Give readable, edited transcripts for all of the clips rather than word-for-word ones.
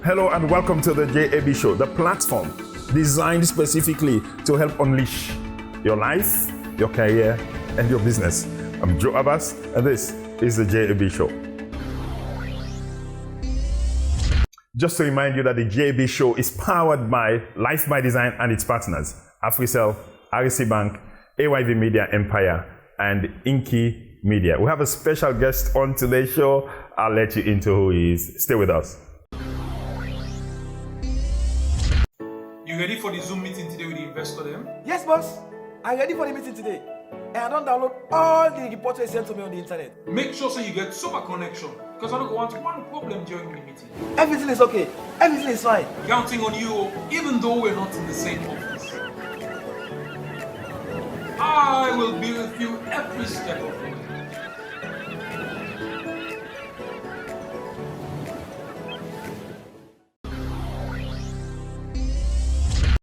Hello and welcome to the JAB Show, the platform designed specifically to help unleash your life, your career, and your business. I'm Joe Abbas, and this is the JAB Show. Just to remind you that the JAB Show is powered by Life by Design and its partners, AfriCell, RC Bank, AYV Media Empire, and Inky Media. We have a special guest on today's show. I'll let you into who he is. Stay with us. You ready for the Zoom meeting today with the investor then? Yes, boss. I'm ready for the meeting today. And I don't download all the reports they sent to me on the internet. Make sure so you get super connection, because I don't want one problem during the meeting. Everything is okay. Everything is fine. Counting on you, even though we're not in the same office. I will be with you every step of the way.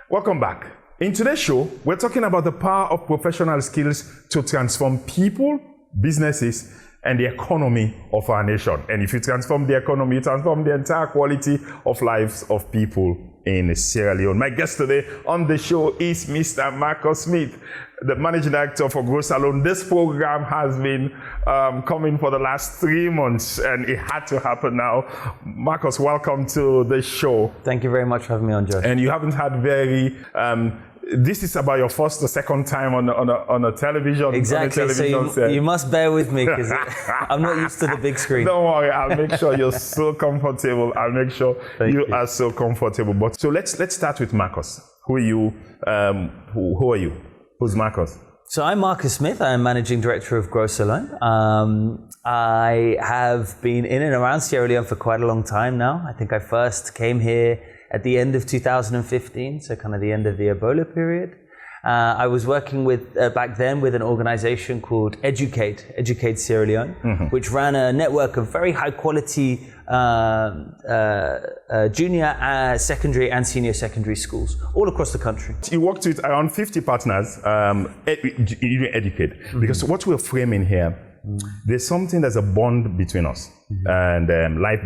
Welcome back. In today's show, we're talking about the power of professional skills to transform people, businesses, and the economy of our nation. And if you transform the economy, you transform the entire quality of lives of people in Sierra Leone. My guest today on the show is Mr. Marcus Smith, the Managing Director for Grow Salon. This program has been coming for the last 3 months, and it had to happen now. Marcus, welcome to the show. Thank you very much for having me on, Joe. And you haven't had this is about your first or second time on a television. Exactly, on a television so you must bear with me because I'm not used to the big screen. Don't worry, I'll make sure you're so comfortable. I'll make sure you are so comfortable. But so let's start with Marcus. Who are you? Who are you? Who's Marcus? So I'm Marcus Smith. I'm Managing Director of Grow Salon. I have been in and around Sierra Leone for quite a long time now. I think I first came here at the end of 2015, so kind of the end of the Ebola period. I was working with, back then, with an organization called Educate Sierra Leone, which ran a network of very high quality junior, secondary and senior secondary schools all across the country. You worked with around 50 partners, Educate, because what we're framing here, there's something that's a bond between us and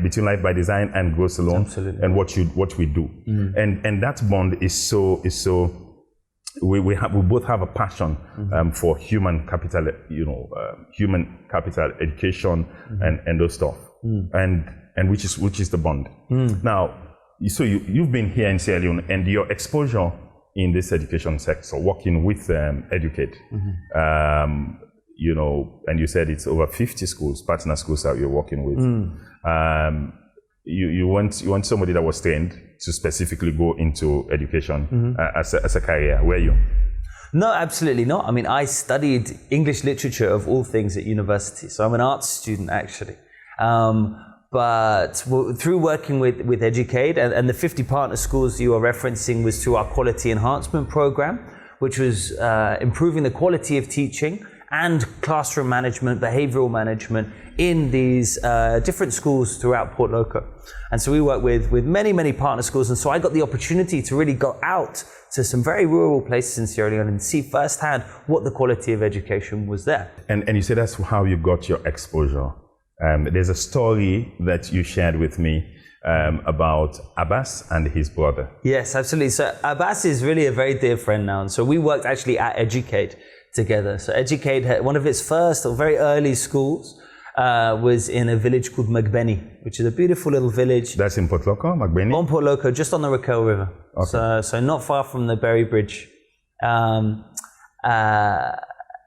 between Life by Design and Grow Salon. Absolutely. And what we do, and that bond is so we both have a passion for human capital, human capital education and those stuff, and which is the bond. Now, so you've been here in Sierra Leone, and your exposure in this education sector, working with Educate. And you said it's over 50 schools, partner schools that you're working with. You want somebody that was trained to specifically go into education as a career. Were you? No, absolutely not. I mean, I studied English literature of all things at university, so I'm an arts student actually. But through working with Educate and the 50 partner schools you are referencing was through our quality enhancement program, which was improving the quality of teaching and classroom management, behavioral management in these different schools throughout Port Loko. And so we work with many, many partner schools. And so I got the opportunity to really go out to some very rural places in Sierra Leone and see firsthand what the quality of education was there. And you said that's how you got your exposure. There's a story that you shared with me about Abbas and his brother. Yes, absolutely. So Abbas is really a very dear friend now. And so we worked actually at Educate together. So Educate had one of its first or very early schools was in a village called Magbeni, which is a beautiful little village. That's in Port Loko, Magbeni? On Port Loko, just on the Raquel River. Okay. So not far from the Berry Bridge.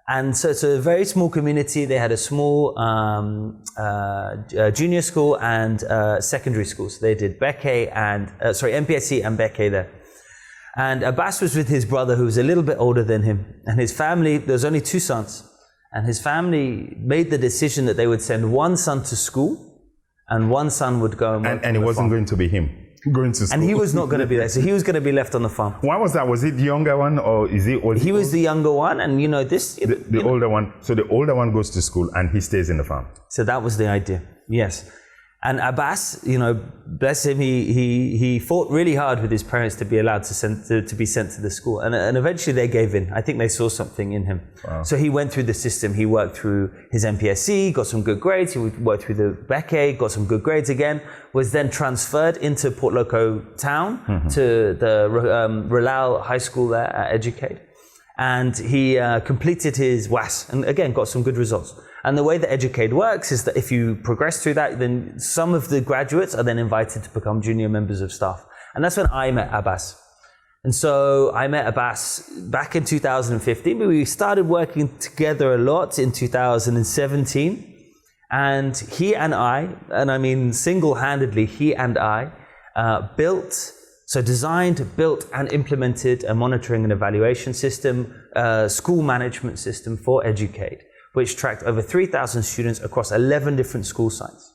And so it's a very small community. They had a small junior school and secondary school. So they did MPSC and Beke there. And Abbas was with his brother, who was a little bit older than him. And his family, there was only 2 sons. And his family made the decision that they would send one son to school and one son would go and work and it wasn't going to be him going to school. And he was not going to be there. So he was going to be left on the farm. Why was that? Was it the younger one or is he old? He was the younger one, and the older one. So the older one goes to school and he stays in the farm. So that was the idea, yes. And Abbas, bless him, he fought really hard with his parents to be allowed to be sent to the school. And eventually they gave in. I think they saw something in him. Wow. So he went through the system. He worked through his MPSC, got some good grades. He worked through the Beque, got some good grades again, was then transferred into Port Loko town to the Ralal High School there at Educade. And he completed his WAS and again got some good results. And the way that Educade works is that if you progress through that, then some of the graduates are then invited to become junior members of staff. And that's when I met Abbas. And so I met Abbas back in 2015, but we started working together a lot in 2017. And he and I mean single-handedly, he and I designed, built, and implemented a monitoring and evaluation system, school management system for Educade, which tracked over 3,000 students across 11 different school sites.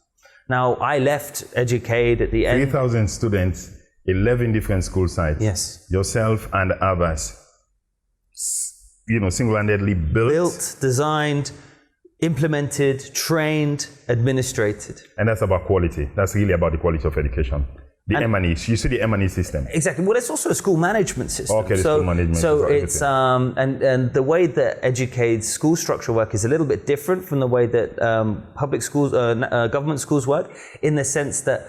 Now, I left Educade at the end. 3,000 students, 11 different school sites. Yes. Yourself and Abbas, single-handedly built, designed, implemented, trained, administrated. And that's about quality. That's really about the quality of education. The M&E, you see the M&E system. Exactly. Well, it's also a school management system. Okay, the school management. So it's and the way that Educade's school structure work is a little bit different from the way that public schools, government schools work, in the sense that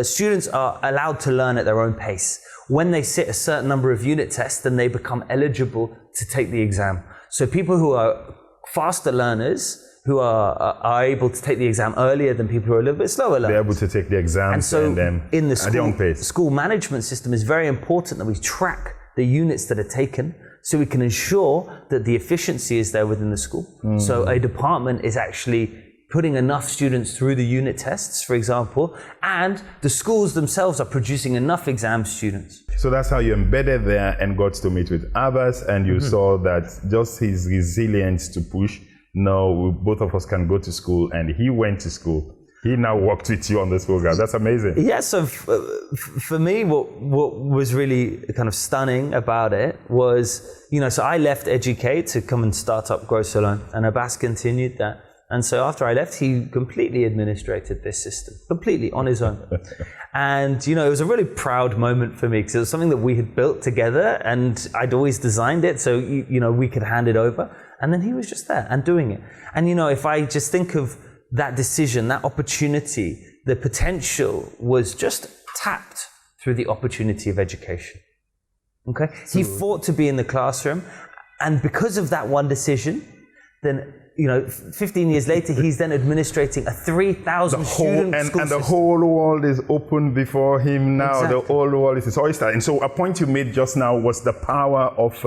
students are allowed to learn at their own pace. When they sit a certain number of unit tests, then they become eligible to take the exam. So people who are faster learners, who are able to take the exam earlier than people who are a little bit slower learners. They're able to take the exams and so in the at their own pace. School management system is very important that we track the units that are taken so we can ensure that the efficiency is there within the school. So a department is actually putting enough students through the unit tests, for example, and the schools themselves are producing enough exam students. So that's how you embedded there and got to meet with Abbas, and you saw that just his resilience to push. No, both of us can go to school, and he went to school. He now worked with you on this program. That's amazing. Yeah, so for me, what was really kind of stunning about it was, so I left Educade to come and start up Grow Salon, and Abbas continued that. And so after I left, he completely administrated this system, completely on his own. And, it was a really proud moment for me because it was something that we had built together and I'd always designed it so, we could hand it over. And then he was just there and doing it. And, if I just think of that decision, that opportunity, the potential was just tapped through the opportunity of education. Okay? He fought to be in the classroom. And because of that one decision, then 15 years later, he's then administrating a 3,000 student school and the whole world is open before him now. Exactly. The whole world is his oyster. And so a point you made just now was the power of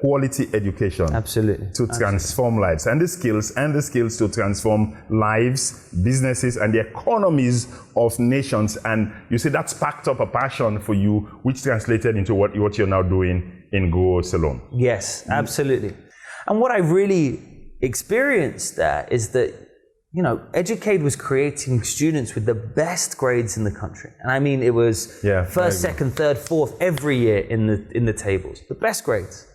quality education. Absolutely. To transform lives, and the skills to transform lives, businesses, and the economies of nations. And you see that sparked up a passion for you, which translated into what you're now doing in Grow Salon. Yes, absolutely. And what I really experienced there is that, Educade was creating students with the best grades in the country. And I mean, it was first, second, third, fourth, every year in the tables, the best grades.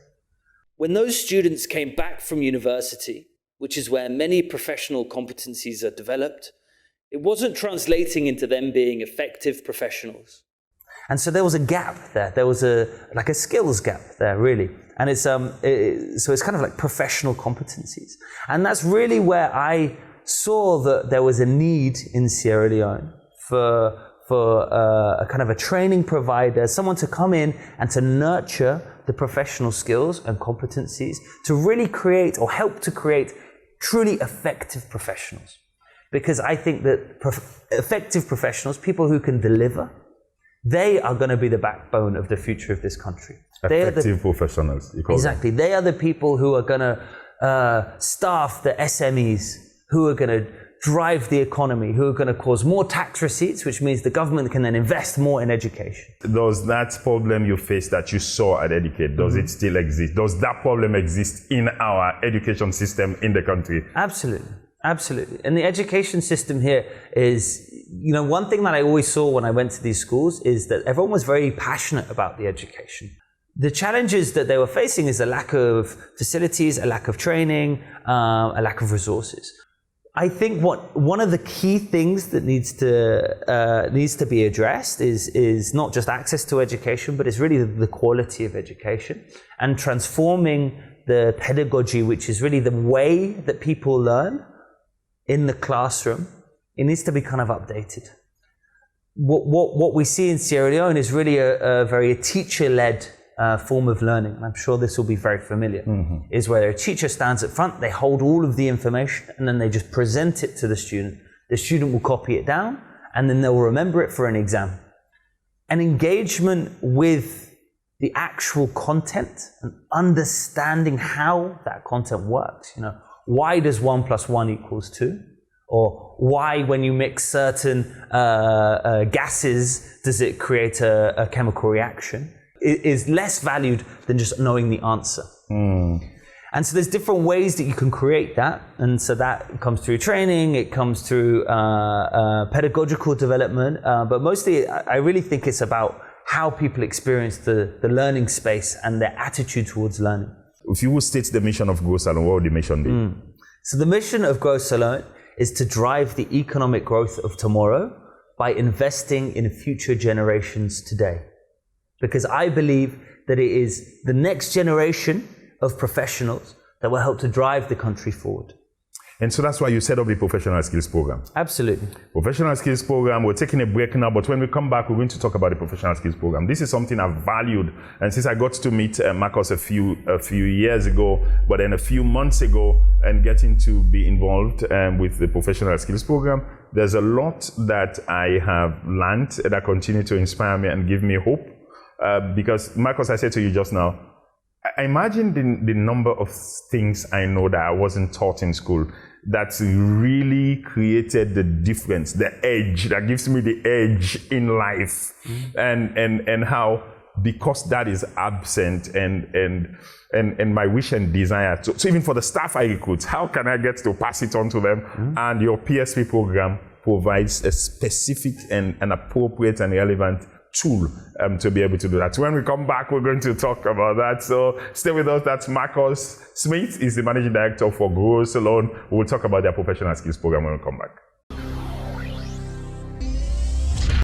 When those students came back from university, which is where many professional competencies are developed, it wasn't translating into them being effective professionals. And so there was a gap there. There was a skills gap there, really. And it's so it's kind of like professional competencies. And that's really where I saw that there was a need in Sierra Leone for a kind of a training provider, someone to come in and to nurture the professional skills and competencies to really create or help to create truly effective professionals. Because I think that effective professionals, people who can deliver, they are going to be the backbone of the future of this country. Effective professionals, you call exactly. them. They are the people who are going to staff the SMEs, who are going to drive the economy, who are going to cause more tax receipts, which means the government can then invest more in education. Does that problem you faced that you saw at Educade, does it still exist? Does that problem exist in our education system in the country? Absolutely. Absolutely. And the education system here is, one thing that I always saw when I went to these schools is that everyone was very passionate about the education. The challenges that they were facing is a lack of facilities, a lack of training, a lack of resources. I think one of the key things that needs to be addressed is not just access to education, but it's really the quality of education and transforming the pedagogy, which is really the way that people learn in the classroom. It needs to be kind of updated. What we see in Sierra Leone is really a very teacher-led form of learning. And I'm sure this will be very familiar, is where a teacher stands at front, they hold all of the information, and then they just present it to the student. The student will copy it down, and then they'll remember it for an exam. An engagement with the actual content and understanding how that content works. You know, why does 1 + 1 = 2? Or why, when you mix certain gases, does it create a chemical reaction? It is less valued than just knowing the answer. And so there's different ways that you can create that. And so that comes through training, it comes through pedagogical development. But mostly, I really think it's about how people experience the learning space and their attitude towards learning. If you would state the mission of Grow Salone, what would the mission be? So the mission of Grow Salone is to drive the economic growth of tomorrow by investing in future generations today. Because I believe that it is the next generation of professionals that will help to drive the country forward. And so that's why you set up the Professional Skills Program. Absolutely. Professional Skills Program, we're taking a break now, but when we come back, we're going to talk about the Professional Skills Program. This is something I've valued, and since I got to meet Marcus a few years ago, but then a few months ago, and getting to be involved with the Professional Skills Program, there's a lot that I have learned that continue to inspire me and give me hope. Because, Marcus, I said to you just now, I imagine the number of things I know that I wasn't taught in school that's really created the difference, the edge, that gives me the edge in life. And how, because that is absent and my wish and desire to, so even for the staff I recruit, how can I get to pass it on to them? And your PSP program provides a specific and an appropriate and relevant tool to be able to do that. So when we come back, we're going to talk about that. So stay with us. That's Marcus Smith. He's the Managing Director for Grow Salone. We'll talk about their Professional Skills Program when we come back.